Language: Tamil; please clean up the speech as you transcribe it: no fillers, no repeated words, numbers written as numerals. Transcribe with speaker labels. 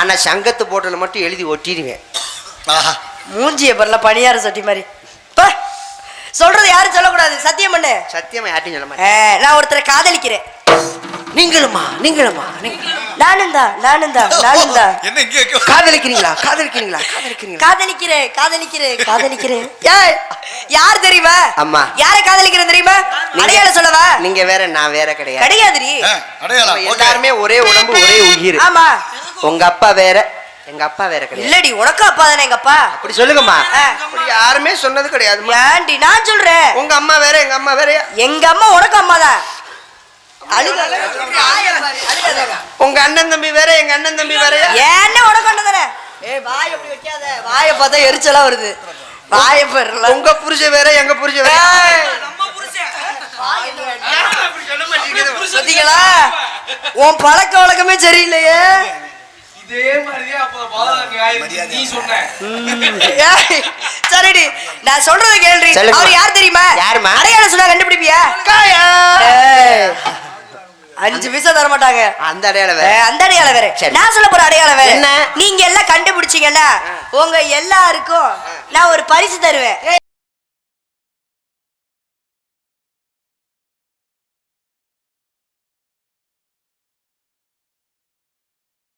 Speaker 1: ஆனா சங்கத்து போட்டல மட்டும் எழுதி ஒட்டிடுவேன்.
Speaker 2: மூஞ்சிய பரல பணியார சட்டி மாதிரி சொல்றது யாரும் சொல்லக்கூடாது. சத்தியம் பண்ணு.
Speaker 1: சத்தியமா யார்ட்டையும் சொல்ல மாட்டேன்.
Speaker 2: நான் ஒருத்தரை காதலிக்கிறேன்.
Speaker 1: நீங்களுமா?
Speaker 2: நானும் தான்.
Speaker 1: காதலிக்கிறீங்களா?
Speaker 2: காதலிக்கிறேன். ஏய், யார் தெரியுமா?
Speaker 1: அம்மா.
Speaker 2: யாரை காதலிக்கிறேன் தெரியுமா? அடையாளம் சொல்லவா?
Speaker 1: நீங்க வேற, நான் வேற கிடையாது.
Speaker 2: கிடையாதுடி.
Speaker 1: எல்லாருமே ஒரே உடம்பு ஒரே உயிர்.
Speaker 2: ஆமா.
Speaker 1: உங்க அப்பா வேற, எங்க அப்பா வேற கிடையாது.
Speaker 2: இல்லடி, உனக்கு அப்பா தானே எங்க அப்பா.
Speaker 1: அப்படி சொல்லுங்கம்மா. அப்படி யாருமே சொன்னது கிடையாது.
Speaker 2: ஏண்டி நான் சொல்றேன்.
Speaker 1: உங்க அம்மா வேற, எங்க அம்மா வேற.
Speaker 2: எங்க அம்மா உனக்கு அம்மா தான்.
Speaker 1: உங்க அண்ணன் தம்பி வேற, எங்க அண்ணன் தம்பி வேற.
Speaker 2: ஏன்னா உனக்கு அண்ணன் தானே. ஏய், வாய் அப்படி வைக்காத. வாயை பார்த்தா எரிச்சலா வருது. வாயை பரல.
Speaker 1: உங்க புருஷன் வேற, எங்க புருஷன் வேற.
Speaker 2: பாத்தீங்களா? உன் பழக்க வழக்கமே சரியில்லையே.
Speaker 3: இதே மாதிரியே அப்ப நீ சொன்ன.
Speaker 2: சரிடி, நான் சொல்றதை கேள்வி. அவர் யார் தெரியுமா?
Speaker 1: யாருமா?
Speaker 2: அடையாளம் சொன்னா கண்டுபிடிப்பியா? 5 பைசா தர மாட்டாங்க.
Speaker 1: அந்த அடையாளம் வேற.
Speaker 2: அந்த அடையாளம் வேற. நான் சொல்ல போற அடையாளம் வேற.
Speaker 1: என்ன?
Speaker 2: நீங்க எல்லாம் கண்டுபிடிச்சீங்கன்னா உங்க எல்லாருக்கும் நான் ஒரு பரிசு தருவேன்.